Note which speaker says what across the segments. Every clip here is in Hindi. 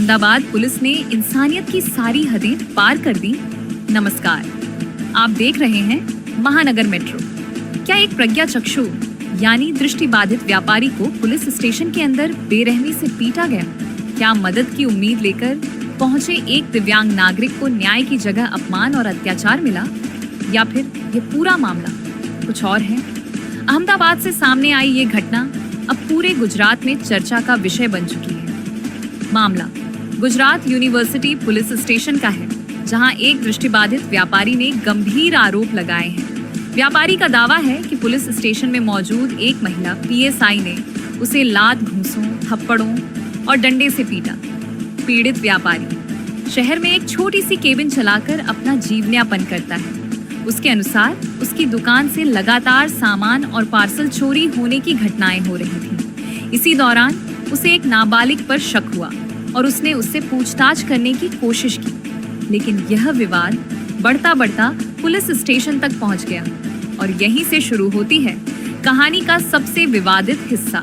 Speaker 1: अहमदाबाद पुलिस ने इंसानियत की सारी हदें पार कर दी। नमस्कार, आप देख रहे हैं महानगर मेट्रो। क्या एक प्रज्ञा चक्षु यानी दृष्टिबाधित व्यापारी को पुलिस स्टेशन के अंदर बेरहमी से पीटा गया? क्या मदद की उम्मीद लेकर पहुंचे एक दिव्यांग नागरिक को न्याय की जगह अपमान और अत्याचार मिला, या फिर ये पूरा मामला कुछ और है? अहमदाबाद से सामने आई ये घटना अब पूरे गुजरात में चर्चा का विषय बन चुकी है। मामला गुजरात यूनिवर्सिटी पुलिस स्टेशन का है, जहां एक दृष्टिबाधित व्यापारी ने गंभीर आरोप लगाए हैं। व्यापारी का दावा है कि पुलिस स्टेशन में मौजूद एक महिला पीएसआई ने उसे लात, घूंसों, थप्पड़ों और डंडे से पीटा। पीड़ित व्यापारी शहर में एक छोटी सी केबिन चलाकर अपना जीवनयापन करता है। उसके अनुसार उसकी दुकान से लगातार सामान और पार्सल चोरी होने की घटनाएं हो रही थीं। इसी दौरान उसे एक नाबालिग पर शक हुआ और उसने उससे पूछताछ करने की कोशिश की, लेकिन यह विवाद बढ़ता बढ़ता पुलिस स्टेशन तक पहुंच गया और यहीं से शुरू होती है कहानी का सबसे विवादित हिस्सा।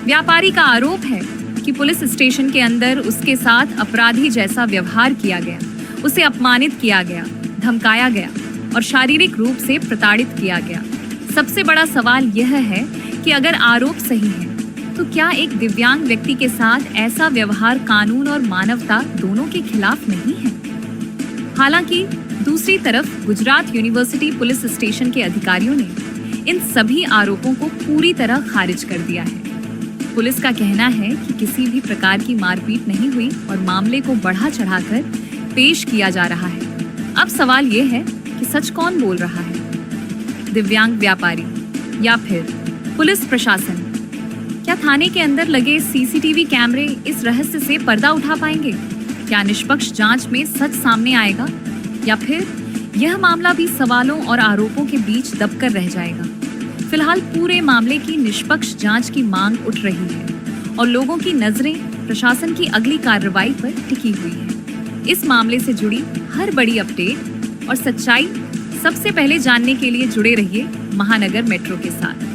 Speaker 1: व्यापारी का आरोप है कि पुलिस स्टेशन के अंदर उसके साथ अपराधी जैसा व्यवहार किया गया, उसे अपमानित किया गया, धमकाया गया और शारीरिक रूप से प्रताड़ित किया गया। सबसे बड़ा सवाल यह है कि अगर आरोप सही है तो क्या एक दिव्यांग व्यक्ति के साथ ऐसा व्यवहार कानून और मानवता दोनों के खिलाफ नहीं है? हालांकि दूसरी तरफ गुजरात यूनिवर्सिटी पुलिस स्टेशन के अधिकारियों ने इन सभी आरोपों को पूरी तरह खारिज कर दिया है। पुलिस का कहना है कि किसी भी प्रकार की मारपीट नहीं हुई और मामले को बढ़ा चढ़ाकर पेश किया जा रहा है। अब सवाल ये है कि सच कौन बोल रहा है, दिव्यांग व्यापारी या फिर पुलिस प्रशासन? क्या थाने के अंदर लगे सीसीटीवी कैमरे इस रहस्य से पर्दा उठा पाएंगे? क्या निष्पक्ष जांच में सच सामने आएगा, या फिर यह मामला भी सवालों और आरोपों के बीच दबकर रह जाएगा? फिलहाल पूरे मामले की निष्पक्ष जांच की मांग उठ रही है और लोगों की नजरें प्रशासन की अगली कार्रवाई पर टिकी हुई है। इस मामले से जुड़ी हर बड़ी अपडेट और सच्चाई सबसे पहले जानने के लिए जुड़े रहिए महानगर मेट्रो के साथ।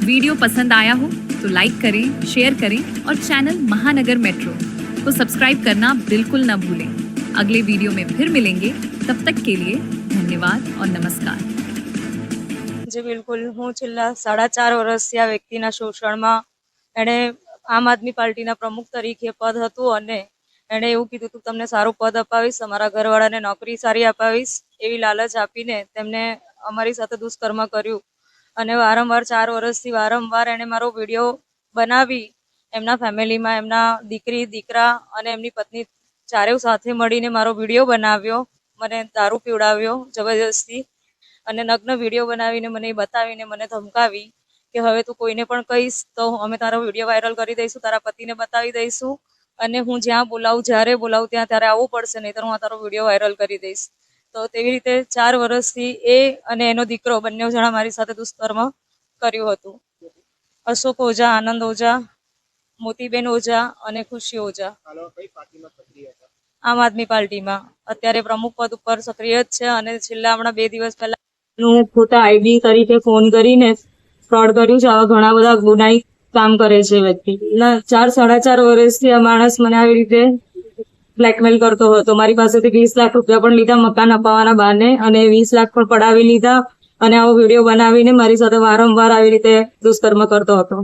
Speaker 1: वीडियो पसंद आया हो तो लाइक करें, शेयर करें और चैनल महानगर मेट्रो को सब्सक्राइब करना बिल्कुल न भूलें। अगले वीडियो में फिर मिलेंगे, तब तक के लिए धन्यवाद और नमस्कार।
Speaker 2: जी बिल्कुल, हूँ छेल्ला 4.5 વર્ષથી આ વ્યક્તિના શોષણમાં એણે આમ આદમી પાર્ટીના પ્રમુખ તરીકે પદ હતું અને એણે એવું કીધું હતું તમને સારું પદ અપાવીશ, તમારા ઘરવાળાને નોકરી સારી અપાવીશ, એવી લાલચ આપીને તેમને અમારી સાથે દુષ્કર્મ કર્યું અને વારંવાર 4 વર્ષથી વારંવાર એણે મારો વિડીયો બનાવી એમના ફેમિલીમાં એમના દીકરી, દીકરા અને એમની પત્ની ચારેવ સાથે મળીને મારો વિડીયો બનાવ્યો, મને દારૂ પીવડાવ્યો જબરજસ્તી અને નગ્ન વિડીયો બનાવીને મને બતાવીને મને ધમકાવી કે હવે તું કોઈને પણ કહીશ તો અમે તારો વિડીયો વાયરલ કરી દઈશું, તારા પતિને બતાવી દઈશું અને હું જ્યાં બોલાવું જ્યારે બોલાવું ત્યાં ત્યારે આવવું પડશે, નહીંતર હું તારો વિડીયો વાયરલ કરી દઈશ। તો તેવી રીતે 4 વર્ષથી એ અને એનો દીકરો બંને જણા મારી સાથે દુષ્કર્મ કર્યું હતું। અશોક ઓઝા, આનંદ ઓઝા, મોતીબેન ઓઝા અને ખુશી ઓઝા આમ આદમી પાર્ટીમાં અત્યારે પ્રમુખ પદ ઉપર સક્રિય જ છે અને છેલ્લા હમણાં 2 દિવસ પહેલા ખોટા આઈડી તરીકે ફોન કરીને ફ્રોડ કર્યું છે। આવા ઘણા બધા ગુનાહિત કામ કરે છે વ્યક્તિ। 4-4.5 વર્ષથી આ માણસ મને આવી રીતે બ્લેકમેલ કરતો હતો। મારી પાસેથી 20 લાખ રૂપિયા પણ લીધા મકાન અપાવવાના બહાને અને 20 લાખ પણ પડાવી લીધા અને આવો વિડીયો બનાવીને મારી સાથે વારંવાર આવી રીતે દુષ્કર્મ કરતો હતો।